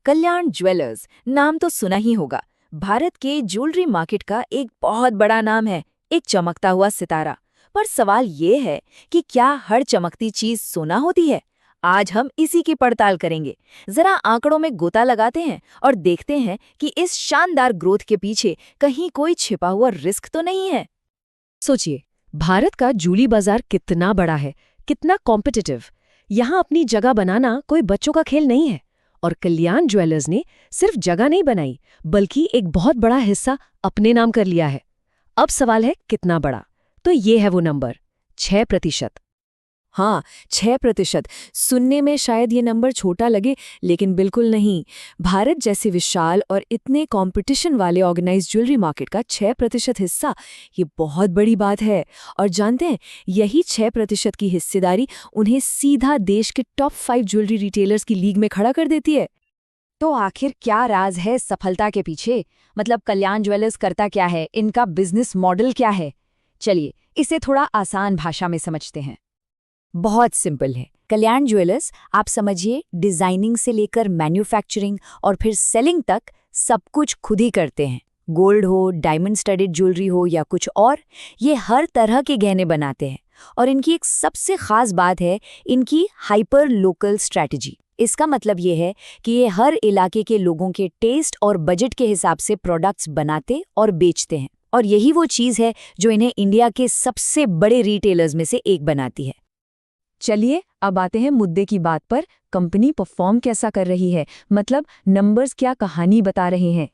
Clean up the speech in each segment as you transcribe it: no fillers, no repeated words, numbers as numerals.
कल्याण jewellers नाम तो सुना ही होगा। भारत के ज्वेलरी मार्केट का एक बहुत बड़ा नाम है, एक चमकता हुआ सितारा। पर सवाल ये है कि क्या हर चमकती चीज सोना होती है? आज हम इसी की पड़ताल करेंगे। जरा आंकड़ों में गोता लगाते हैं और देखते हैं कि इस शानदार ग्रोथ के पीछे कहीं कोई छिपा हुआ रिस्क तो नहीं है। सोचिए, भारत का ज्वेलरी बाजार कितना बड़ा है, कितना कॉम्पिटिटिव। यहाँ अपनी जगह बनाना कोई बच्चों का खेल नहीं है। और कल्याण ज्वेलर्स ने सिर्फ जगह नहीं बनाई, बल्कि एक बहुत बड़ा हिस्सा अपने नाम कर लिया है। अब सवाल है कितना बड़ा? तो ये है वो नंबर, 6%। हाँ, 6%। सुनने में शायद ये नंबर छोटा लगे, लेकिन बिल्कुल नहीं। भारत जैसे विशाल और इतने कंपटीशन वाले ऑर्गेनाइज्ड ज्वेलरी मार्केट का 6% हिस्सा, ये बहुत बड़ी बात है। और जानते हैं, यही 6% की हिस्सेदारी उन्हें सीधा देश के टॉप 5 ज्वेलरी रिटेलर्स की लीग में खड़ा कर देती है। तो आखिर क्या राज है सफलता के पीछे? मतलब कल्याण ज्वेलर्स करता क्या है, इनका बिजनेस मॉडल क्या है? चलिए इसे थोड़ा आसान भाषा में समझते हैं। बहुत सिंपल है। कल्याण ज्वेलर्स, आप समझिए, डिजाइनिंग से लेकर मैन्युफैक्चरिंग और फिर सेलिंग तक सब कुछ खुद ही करते हैं। गोल्ड हो, डायमंड स्टडीड ज्वेलरी हो या कुछ और, ये हर तरह के गहने बनाते हैं। और इनकी एक सबसे खास बात है इनकी हाइपर लोकल स्ट्रैटेजी। इसका मतलब ये है कि ये हर इलाके के लोगों के टेस्ट और बजट के हिसाब से प्रोडक्ट्स बनाते और बेचते हैं। और यही वो चीज़ है जो इन्हें इंडिया के सबसे बड़े रिटेलर्स में से एक बनाती है। चलिए अब आते हैं मुद्दे की बात पर। कंपनी परफॉर्म कैसा कर रही है, मतलब नंबर्स क्या कहानी बता रहे हैं?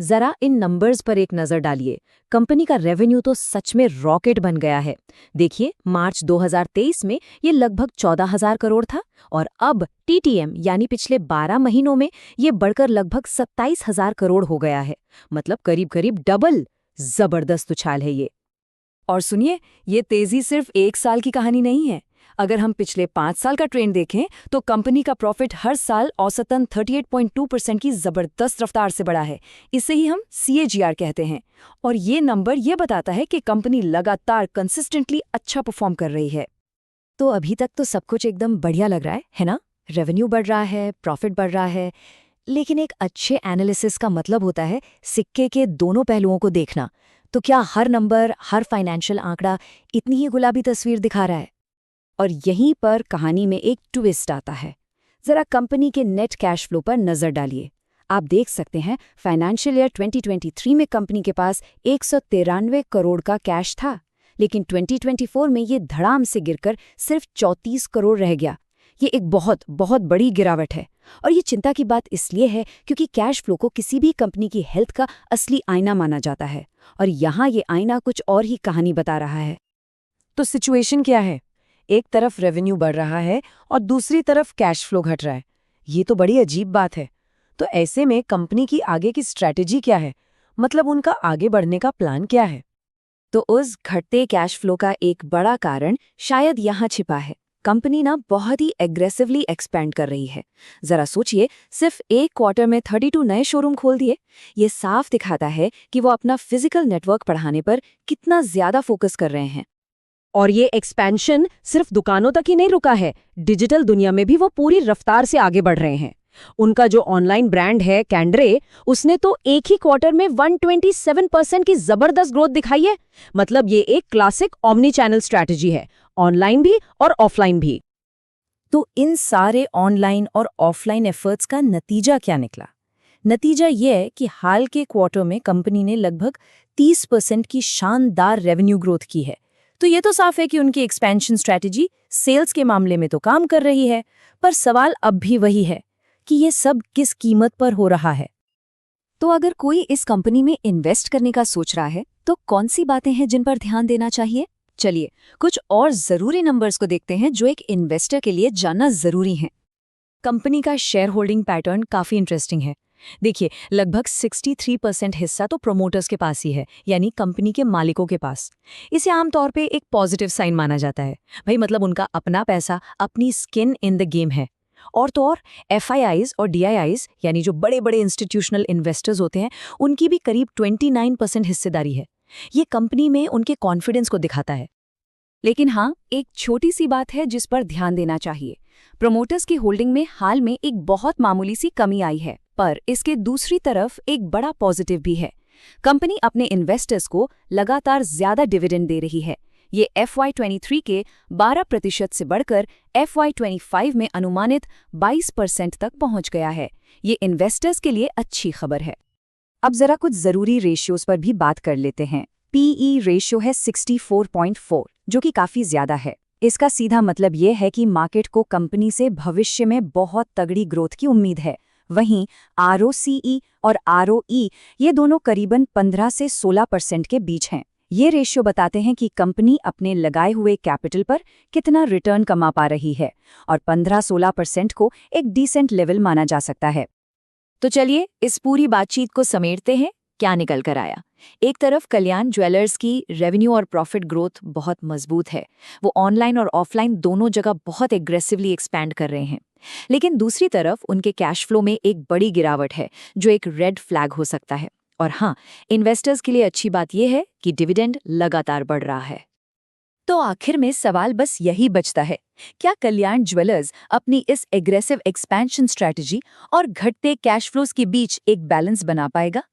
जरा इन नंबर्स पर एक नजर डालिए। कंपनी का रेवेन्यू तो सच में रॉकेट बन गया है। देखिए, मार्च 2023 में ये लगभग 14,000 करोड़ था और अब टीटीएम यानी पिछले 12 महीनों में ये बढ़कर लगभग 27,000 करोड़ हो गया है। मतलब करीब करीब डबल। जबरदस्त उछाल है ये। और सुनिए, ये तेजी सिर्फ एक साल की कहानी नहीं है। अगर हम पिछले 5 साल का ट्रेंड देखें तो कंपनी का प्रॉफिट हर साल औसतन 38.2% की जबरदस्त रफ्तार से बढ़ा है। इसे ही हम CAGR कहते हैं। और ये नंबर ये बताता है कि कंपनी लगातार कंसिस्टेंटली अच्छा परफॉर्म कर रही है। तो अभी तक तो सब कुछ एकदम बढ़िया लग रहा है ना? रेवेन्यू बढ़ रहा है, प्रॉफिट बढ़ रहा है। लेकिन एक अच्छे एनालिसिस का मतलब होता है सिक्के के दोनों पहलुओं को देखना। तो क्या हर नंबर, हर फाइनेंशियल आंकड़ा इतनी ही गुलाबी तस्वीर दिखा रहा है? और यहीं पर कहानी में एक ट्विस्ट आता है। जरा कंपनी के नेट कैश फ्लो पर नजर डालिए। आप देख सकते हैं फाइनेंशियल ईयर 2023 में कंपनी के पास 193 करोड़ का कैश था, लेकिन 2024 में ये धड़ाम से गिरकर सिर्फ 34 करोड़ रह गया। ये एक बहुत बहुत बड़ी गिरावट है। और ये चिंता की बात इसलिए है क्योंकि कैश फ्लो को किसी भी कंपनी की हेल्थ का असली आईना माना जाता है। और यहाँ ये आईना कुछ और ही कहानी बता रहा है। तो सिचुएशन क्या है? एक तरफ रेवेन्यू बढ़ रहा है और दूसरी तरफ कैश फ्लो घट रहा है। ये तो बड़ी अजीब बात है। तो ऐसे में कंपनी की आगे की स्ट्रैटेजी क्या है? मतलब उनका आगे बढ़ने का प्लान क्या है? तो उस घटते कैश फ्लो का एक बड़ा कारण शायद यहाँ छिपा है। कंपनी ना बहुत ही एग्रेसिवली एक्सपेंड कर रही है। जरा सोचिए, सिर्फ एक क्वार्टर में 32 नए शोरूम खोल दिए। ये साफ दिखाता है कि वो अपना फिजिकल नेटवर्क बढ़ाने पर कितना ज्यादा फोकस कर रहे हैं। और ये एक्सपेंशन सिर्फ दुकानों तक ही नहीं रुका है, डिजिटल दुनिया में भी वो पूरी रफ्तार से आगे बढ़ रहे हैं। उनका जो ऑनलाइन ब्रांड है कैंड्रे, उसने तो एक ही क्वार्टर में 127% की जबरदस्त ग्रोथ दिखाई है। मतलब ये एक क्लासिक ऑमनी चैनल स्ट्रैटेजी है, ऑनलाइन भी और ऑफलाइन भी। तो इन सारे ऑनलाइन और ऑफलाइन एफर्ट्स का नतीजा क्या निकला? नतीजा ये है कि हाल के क्वार्टर में कंपनी ने लगभग 30% की शानदार रेवेन्यू ग्रोथ की है। तो ये तो साफ है कि उनकी एक्सपेंशन स्ट्रैटेजी सेल्स के मामले में तो काम कर रही है। पर सवाल अब भी वही है कि ये सब किस कीमत पर हो रहा है। तो अगर कोई इस कंपनी में इन्वेस्ट करने का सोच रहा है तो कौन सी बातें हैं जिन पर ध्यान देना चाहिए? चलिए कुछ और जरूरी नंबर्स को देखते हैं जो एक इन्वेस्टर के लिए जानना जरूरी है। कंपनी का शेयर होल्डिंग पैटर्न काफी इंटरेस्टिंग है। देखिए, लगभग 63% हिस्सा तो प्रोमोटर्स के पास ही है, यानी कंपनी के मालिकों के पास। इसे आमतौर पे एक पॉजिटिव साइन माना जाता है। भाई मतलब उनका अपना पैसा, अपनी स्किन इन द गेम है। और तो और FIIs और DIIs यानी जो बड़े बड़े इंस्टीट्यूशनल इन्वेस्टर्स होते हैं, उनकी भी करीब 29% हिस्सेदारी है। ये कंपनी में उनके कॉन्फिडेंस को दिखाता है। लेकिन हाँ, एक छोटी सी बात है जिस पर ध्यान देना चाहिए। प्रोमोटर्स की होल्डिंग में हाल में एक बहुत मामूली सी कमी आई है, पर इसके दूसरी तरफ एक बड़ा पॉजिटिव भी है। कंपनी अपने इन्वेस्टर्स को लगातार ज्यादा डिविडेंड दे रही है। ये FY23 के 12% से बढ़कर FY25 में अनुमानित 22% तक पहुंच गया है। ये इन्वेस्टर्स के लिए अच्छी खबर है। अब जरा कुछ जरूरी रेशियोज पर भी बात कर लेते हैं। PE रेशियो है 64.4, जो कि काफी ज्यादा है। इसका सीधा मतलब ये है कि मार्केट को कंपनी से भविष्य में बहुत तगड़ी ग्रोथ की उम्मीद है। वहीं ROCE और ROE ये दोनों करीबन 15 से 16% के बीच हैं। ये रेशियो बताते हैं कि कंपनी अपने लगाए हुए कैपिटल पर कितना रिटर्न कमा पा रही है, और 15-16% को एक डिसेंट लेवल माना जा सकता है। तो चलिए इस पूरी बातचीत को समेटते हैं। क्या निकल कर आया? एक तरफ कल्याण ज्वेलर्स की रेवेन्यू और प्रॉफिट ग्रोथ बहुत मजबूत है। वो ऑनलाइन और ऑफलाइन दोनों जगह बहुत एग्रेसिवली एक्सपैंड कर रहे हैं। लेकिन दूसरी तरफ उनके कैश फ्लो में एक बड़ी गिरावट है, जो एक रेड फ्लैग हो सकता है। और हाँ, इन्वेस्टर्स के लिए अच्छी बात यह है कि डिविडेंड लगातार बढ़ रहा है। तो आखिर में सवाल बस यही बचता है, क्या कल्याण ज्वेलर्स अपनी इस एग्रेसिव एक्सपेंशन स्ट्रैटेजी और घटते कैश फ्लोज के बीच एक बैलेंस बना पाएगा?